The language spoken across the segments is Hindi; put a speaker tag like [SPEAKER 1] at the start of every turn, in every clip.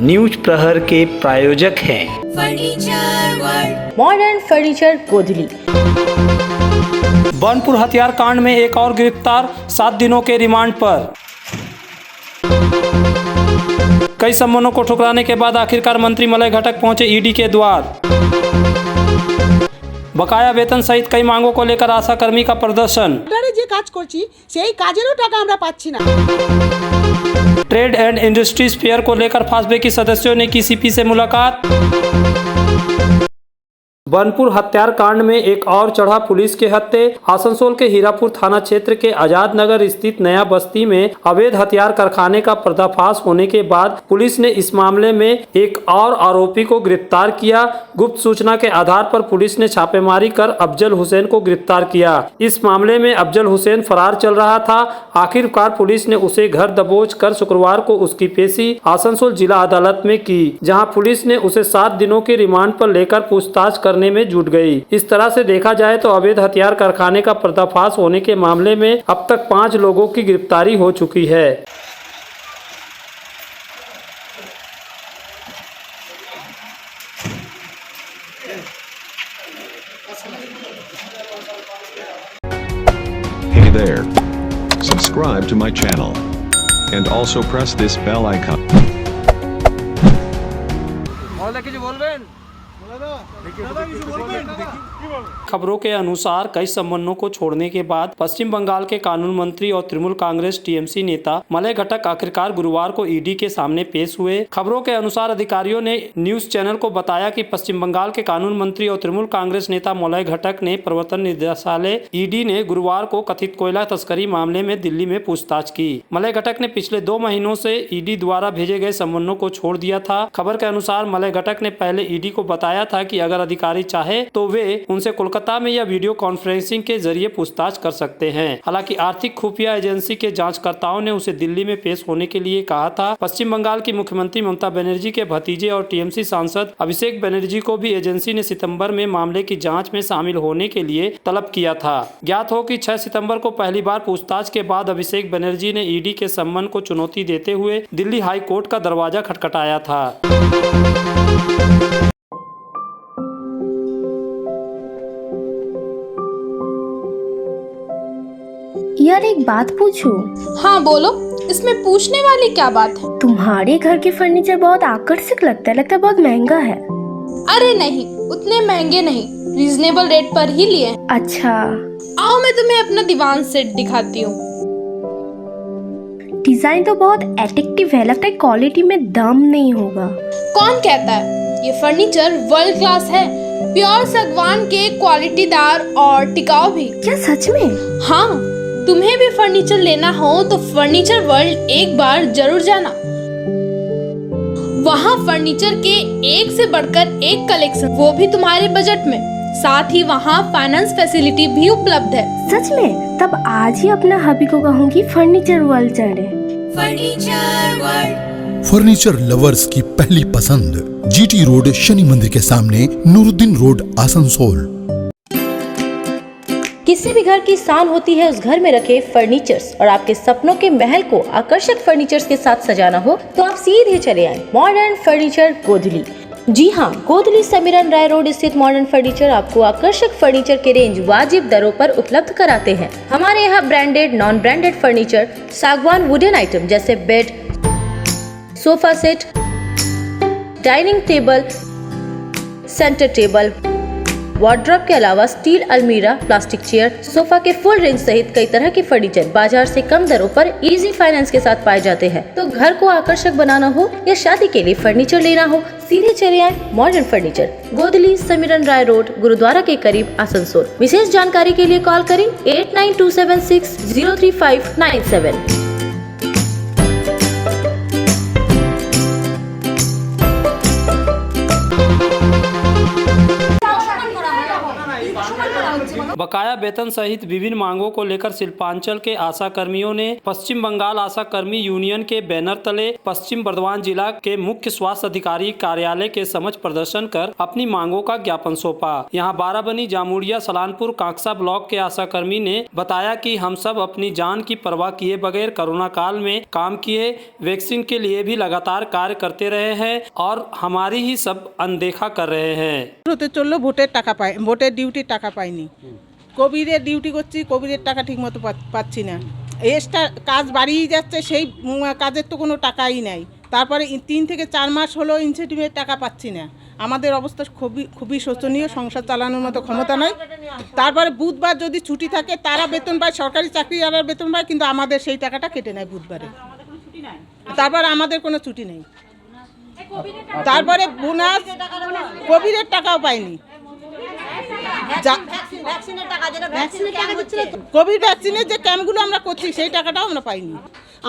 [SPEAKER 1] न्यूज प्रहर के प्रायोजक हैं
[SPEAKER 2] फर्नीचर वर्ल्ड, मॉडर्न फर्नीचर गोधली।
[SPEAKER 3] बनपुर हथियार कांड में एक और गिरफ्तार, 7 दिनों के रिमांड पर। कई सम्मानों को ठुकराने के बाद आखिरकार मंत्री मलय घटक पहुंचे ईडी के द्वार। बकाया वेतन सहित कई मांगों को लेकर आशा कर्मी का प्रदर्शन।
[SPEAKER 4] যে কাজ করছি সেই কাজেরও টাকা আমরা পাচ্ছি না।
[SPEAKER 3] ट्रेड एंड इंडस्ट्रीज फेयर को लेकर फासबे के सदस्यों ने की सीपी से मुलाकात। बनपुर हत्यार कांड में एक और चढ़ा पुलिस के हत्थे। आसनसोल के हीरापुर थाना क्षेत्र के आजाद नगर स्थित नया बस्ती में अवैध हथियार कारखाने का पर्दाफाश होने के बाद पुलिस ने इस मामले में एक और आरोपी को गिरफ्तार किया। गुप्त सूचना के आधार पर पुलिस ने छापेमारी कर अफजल हुसैन को गिरफ्तार किया। इस मामले में अफजल हुसैन फरार चल रहा था। आखिरकार पुलिस ने उसे घर दबोच कर शुक्रवार को उसकी पेशी आसनसोल जिला अदालत में की, जहाँ पुलिस ने उसे 7 दिनों के रिमांड पर लेकर पूछताछ करने में जुट गई। इस तरह से देखा जाए तो अवैध हथियार कारखाने का पर्दाफाश होने के मामले में अब तक 5 लोगों की गिरफ्तारी हो चुकी है।
[SPEAKER 5] Hey there. Subscribe to my channel. And also press this bell icon.
[SPEAKER 3] खबरों के अनुसार कई संबंधों को छोड़ने के बाद पश्चिम बंगाल के कानून मंत्री और तृणमूल कांग्रेस टीएमसी नेता मलय घटक आखिरकार गुरुवार को ईडी के सामने पेश हुए। खबरों के अनुसार अधिकारियों ने न्यूज चैनल को बताया कि पश्चिम बंगाल के कानून मंत्री और तृणमूल कांग्रेस नेता मलय घटक ने प्रवर्तन निदेशालय ईडी ने गुरुवार को कथित कोयला तस्करी मामले में दिल्ली में पूछताछ की। मलय घटक ने पिछले 2 महीनों से ईडी द्वारा भेजे गए संबंधों को छोड़ दिया था। खबर के अनुसार मलय घटक ने पहले ईडी को बताया था कि अगर अधिकारी चाहे तो वे उनसे कोलकाता में या वीडियो कॉन्फ्रेंसिंग के जरिए पूछताछ कर सकते हैं। हालांकि आर्थिक खुफिया एजेंसी के जांचकर्ताओं ने उसे दिल्ली में पेश होने के लिए कहा था। पश्चिम बंगाल की मुख्यमंत्री ममता बनर्जी के भतीजे और टीएमसी सांसद अभिषेक बनर्जी को भी एजेंसी ने सितंबर में मामले की जांच में शामिल होने के लिए तलब किया था। ज्ञात हो कि 6 सितंबर को पहली बार पूछताछ के बाद अभिषेक बनर्जी ने ईडी के सम्मन को चुनौती देते हुए दिल्ली हाई कोर्ट का दरवाजा खटखटाया था।
[SPEAKER 6] यार एक बात पूछूं?
[SPEAKER 7] हाँ बोलो, इसमें पूछने वाली क्या बात है?
[SPEAKER 6] तुम्हारे घर के फर्नीचर बहुत आकर्षक लगता है बहुत महंगा है।
[SPEAKER 7] अरे नहीं, उतने महंगे नहीं, रीजनेबल रेट पर ही लिए।
[SPEAKER 6] अच्छा,
[SPEAKER 7] आओ मैं तुम्हें अपना दीवान सेट दिखाती हूँ।
[SPEAKER 6] डिजाइन तो बहुत एट्रैक्टिव है, लगता है क्वालिटी में दम नहीं होगा।
[SPEAKER 7] कौन कहता है? ये फर्नीचर वर्ल्ड क्लास है, प्योर सागवान के, क्वालिटीदार और टिकाऊ भी।
[SPEAKER 6] क्या सच में?
[SPEAKER 7] हाँ, तुम्हें भी फर्नीचर लेना हो तो फर्नीचर वर्ल्ड एक बार जरूर जाना। वहाँ फर्नीचर के एक से बढ़कर एक कलेक्शन, वो भी तुम्हारे बजट में। साथ ही वहाँ फाइनेंस फैसिलिटी भी उपलब्ध है।
[SPEAKER 6] सच में? तब आज ही अपना हबी को कहूँगी फर्नीचर वर्ल्ड चढ़े।
[SPEAKER 2] फर्नीचर वर्ल्ड,
[SPEAKER 8] फर्नीचर लवर्स की पहली पसंद, जीटी रोड शनि मंदिर के सामने, नूरुद्दीन रोड, आसनसोल।
[SPEAKER 2] किसी भी घर की शान होती है उस घर में रखे फर्नीचर्स, और आपके सपनों के महल को आकर्षक फर्नीचर्स के साथ सजाना हो तो आप सीधे चले आए मॉडर्न फर्नीचर गोधली। जी हाँ, गोधली समीरन राय रोड स्थित मॉडर्न फर्नीचर आपको आकर्षक फर्नीचर के रेंज वाजिब दरों पर उपलब्ध कराते हैं। हमारे यहाँ ब्रांडेड, नॉन ब्रांडेड फर्नीचर, सागवान वुडन आइटम जैसे bed, sofa set, dining table, centre table, wardrobe के अलावा स्टील अलमीरा, प्लास्टिक चेयर, सोफा के फुल रेंज सहित कई तरह के फर्नीचर बाजार से कम दरों पर इजी फाइनेंस के साथ पाए जाते हैं। तो घर को आकर्षक बनाना हो या शादी के लिए फर्नीचर लेना हो, सीधे चले आए मॉडर्न फर्नीचर, गोधली समीरन राय रोड, गुरुद्वारा के करीब, आसनसोल। विशेष जानकारी के लिए कॉल करें 8927603597।
[SPEAKER 3] बकाया वेतन सहित विभिन्न मांगों को लेकर शिल्पांचल के आशा कर्मियों ने पश्चिम बंगाल आशा कर्मी यूनियन के बैनर तले पश्चिम बर्धमान जिला के मुख्य स्वास्थ्य अधिकारी कार्यालय के समक्ष प्रदर्शन कर अपनी मांगों का ज्ञापन सौंपा। यहाँ बाराबनी, जामुड़िया, सलानपुर, कांकसा ब्लॉक के आशा कर्मी ने बताया कि हम सब अपनी जान की परवाह किए बगैर कोरोना काल में काम किए, वैक्सीन के लिए भी लगातार कार्य करते रहे हैं और हमारी ही सब अनदेखा कर रहे हैं।
[SPEAKER 4] হতে চললো ভোটের টাকা পাই, ভোটের ডিউটির টাকা পাইনি, কোভিডের ডিউটি করছি, কোভিডের টাকা ঠিক মতো পাচ্ছি না, এক্সট্রা কাজ বাড়িয়ে যাচ্ছে, সেই কাজের তো কোনো টাকাই নাই। তারপরে 3 থেকে 4 মাস হলো ইনসেন্টিভের টাকা পাচ্ছি না। আমাদের অবস্থা খুবই শোচনীয়, সংসার চালানোর মতো ক্ষমতা নয়। তারপরে বুধবার যদি ছুটি থাকে তারা বেতন পায়, সরকারি চাকরিয়ালরা বেতন পায়, কিন্তু আমাদের সেই টাকাটা কেটে নেয় বুধবারে। তারপর আমাদের কোনো ছুটি নেই, তারপরে বোনাস, কোভিডের টাকাও পাইনি, কোভিড ভ্যাকসিনের যে ক্যাম্পগুলো আমরা করছি সেই টাকাটাও আমরা পাইনি।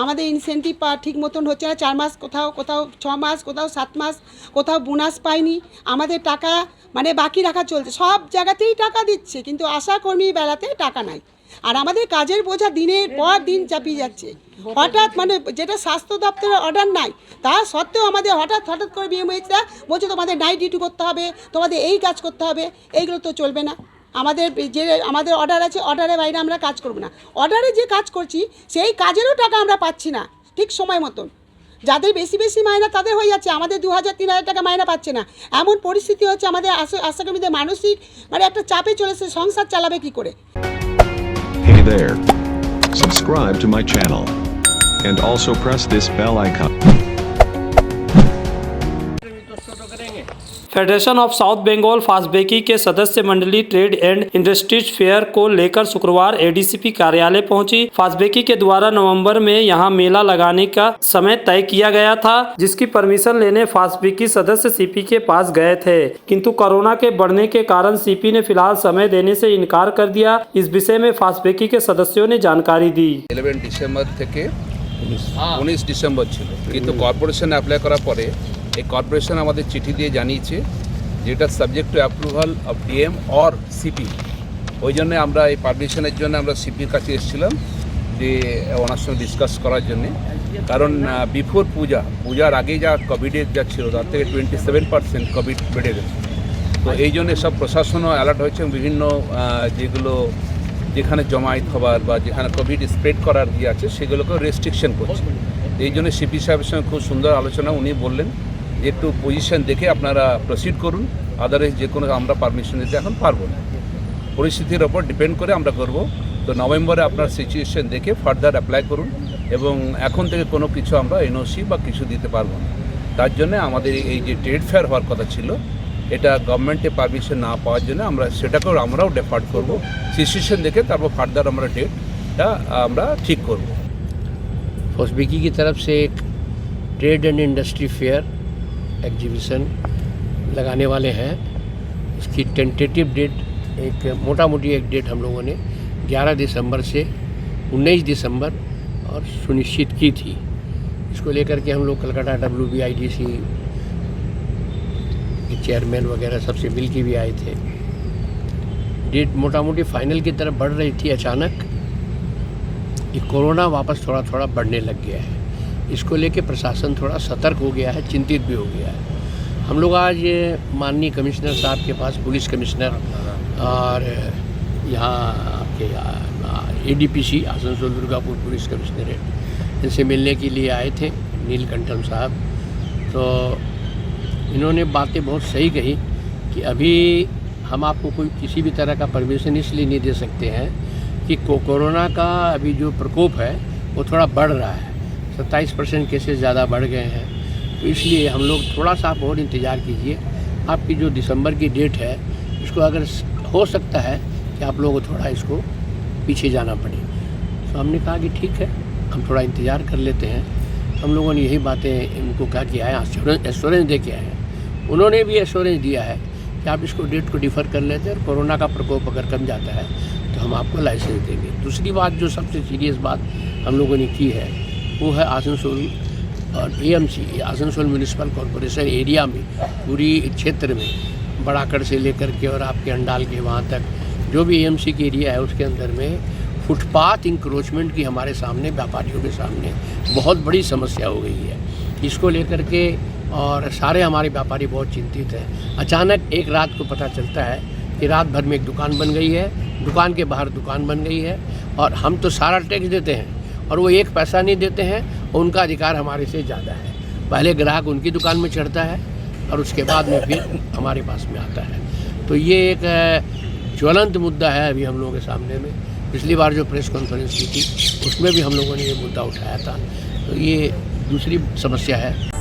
[SPEAKER 9] আমাদের ইনসেন্টিভ ঠিক মতন হচ্ছে না, 4 মাস কোথাও, কোথাও 6 মাস, কোথাও 7 মাস, কোথাও বোনাস পাইনি। আমাদের টাকা মানে বাকি রাখা চলছে, সব জায়গাতেই টাকা দিচ্ছে, কিন্তু আশাকর্মী বেলাতে টাকা নাই। আর আমাদের কাজের বোঝা দিনের পর দিন চাপিয়ে যাচ্ছে। হঠাৎ মানে যেটা স্বাস্থ্য দপ্তরের অর্ডার নাই, তা সত্ত্বেও আমাদের হঠাৎ করে বিএমএইচরা বলছে তোমাদের নাইট ডিউটি করতে হবে, তোমাদের এই কাজ করতে হবে। এইগুলো তো চলবে না। আমাদের অর্ডার আছে, অর্ডারের বাইরে আমরা কাজ করব না। অর্ডারে যে কাজ করছি সেই কাজেরও টাকা আমরা পাচ্ছি না ঠিক সময় মতন। যাদের বেশি মাইনা তাদের হয়ে যাচ্ছে, আমাদের 2000-3000 টাকা মাইনা পাচ্ছে না। এমন পরিস্থিতি হচ্ছে, আমাদের আশাকর্মীদের মানসিক মানে একটা চাপে চলেছে, সংসার চালাবে কি করে।
[SPEAKER 5] Hey there. Subscribe to my channel. And also press this bell icon.
[SPEAKER 3] Federation of south Bengal फास्टबेकी के सदस्य मंडली ट्रेड एंड इंडस्ट्रीज फेयर को लेकर शुक्रवार एडीसीपी कार्यालय पहुंची। फास्टबेकी के द्वारा नवंबर में यहां मेला लगाने का समय तय किया गया था, जिसकी परमिशन लेने फास्टबेकी सदस्य सीपी के पास गए थे, किंतु कोरोना के बढ़ने के कारण सीपी ने फिलहाल समय देने से इनकार कर दिया। इस विषय में फास्टबेकी के सदस्यों ने जानकारी दी।
[SPEAKER 10] 11 ডিসেম্বর থেকে 19 ডিসেম্বর ছিল, কিন্তু কর্পোরেশন অ্যাপ্লাই করার পরে এই কর্পোরেশন আমাদের চিঠি দিয়ে জানিয়েছে যেটা subject to approval of DM or CP. ওই জন্য আমরা এই পাবলিশনের জন্য আমরা সিপির কাছে এসেছিলাম যে ওনার সঙ্গে ডিসকাস করার জন্যে। কারণ বিফোর পূজার আগে যা কোভিডের যা ছিল তার থেকে 27% কোভিড বেড়ে গেছে। তো এই জন্য সব প্রশাসনও অ্যালার্ট হয়েছে, বিভিন্ন যেখানে জমায়েত হবার বা যেখানে কোভিড স্প্রেড করার ইয়ে আছে সেগুলোকেও রেস্ট্রিকশন করছে। এই জন্য সিপি সাহেবের সঙ্গে খুব সুন্দর আলোচনা, উনি বললেন যে একটু পজিশন দেখে আপনারা প্রসিড করুন, আদারওয়াইজ যে কোনো আমরা পারমিশন দিতে এখন পারবো না, পরিস্থিতির ওপর ডিপেন্ড করে আমরা করব। তো নভেম্বরে আপনার সিচুয়েশন দেখে ফার্দার অ্যাপ্লাই করুন, এবং এখন থেকে কোনো কিছু আমরা এনওসি বা কিছু দিতে পারবো না। তার জন্য আমাদের এই যে ট্রেড ফেয়ার হওয়ার কথা ছিল, এটা গভর্নমেন্টে পারমিশন না পাওয়ার জন্য আমরা সেটাকেও আমরাও ডেফার্ড করব। সিচুয়েশন দেখে তারপর ফার্দার আমরা ডেটটা আমরা ঠিক করব।
[SPEAKER 11] फास्टबेकी की तरफ से एक trade and industry fair exhibition लगाने वाले हैं। इसकी टेंटेटिव डेट, एक मोटा मोटी एक डेट हम लोगों ने 11 दिसंबर से 19 दिसंबर और सुनिश्चित की थी। इसको लेकर के हम लोग कलकत्ता WBIDC के चेयरमैन वगैरह सबसे मिल के भी आए थे। डेट मोटा मोटी फाइनल की तरफ बढ़ रही थी, अचानक ये कोरोना वापस थोड़ा बढ़ने लग गया है। इसको लेके प्रशासन थोड़ा सतर्क हो गया है, चिंतित भी हो गया है। हम लोग आज माननीय कमिश्नर साहब के पास, पुलिस कमिश्नर और यहाँ आपके ADPC Asansol Durgapur police commissionerate, इनसे मिलने के लिए आए थे, नीलकंठन साहब। तो इन्होंने बातें बहुत सही कही कि अभी हम आपको कोई किसी भी तरह का परमिशन इसलिए नहीं दे सकते हैं कि कोरोना का अभी जो प्रकोप है वो थोड़ा बढ़ रहा है, 27% केसेस ज़्यादा बढ़ गए हैं। तो इसलिए हम लोग थोड़ा सा आप और इंतज़ार कीजिए। आपकी जो दिसंबर की डेट है, इसको अगर हो सकता है कि आप लोगों को थोड़ा इसको पीछे जाना पड़े। तो हमने कहा कि ठीक है, हम थोड़ा इंतज़ार कर लेते हैं। हम लोगों ने यही बातें इनको कहा कि आए, एश्योरेंस दे के आए हैं। उन्होंने भी एश्योरेंस दिया है कि आप इसको डेट को डिफ़र कर लेते हैं और कोरोना का प्रकोप अगर कम जाता है तो हम आपको लाइसेंस देंगे। दूसरी बात, जो सबसे सीरियस बात हम लोगों ने की है, वो है आसनसोल और AMC, Asansol municipal corporation area में, पूरी क्षेत्र में, बड़ाकड़ से लेकर के और आपके अंडाल के वहाँ तक जो भी एएमसी की एरिया है उसके अंदर में फुटपाथ इंक्रोचमेंट की हमारे सामने, व्यापारियों के सामने बहुत बड़ी समस्या हो गई है। इसको लेकर के और सारे हमारे व्यापारी बहुत चिंतित हैं। अचानक एक रात को पता चलता है कि रात भर में एक दुकान बन गई है, दुकान के बाहर दुकान बन गई है, और हम तो सारा टैक्स देते हैं और वो एक पैसा नहीं देते हैं, उनका अधिकार हमारे से ज़्यादा है। पहले ग्राहक उनकी दुकान में चढ़ता है और उसके बाद में फिर हमारे पास में आता है। तो ये एक ज्वलंत मुद्दा है अभी हम लोगों के सामने में। पिछली बार जो प्रेस कॉन्फ्रेंस की थी उसमें भी हम लोगों ने ये मुद्दा उठाया था। तो ये दूसरी समस्या है।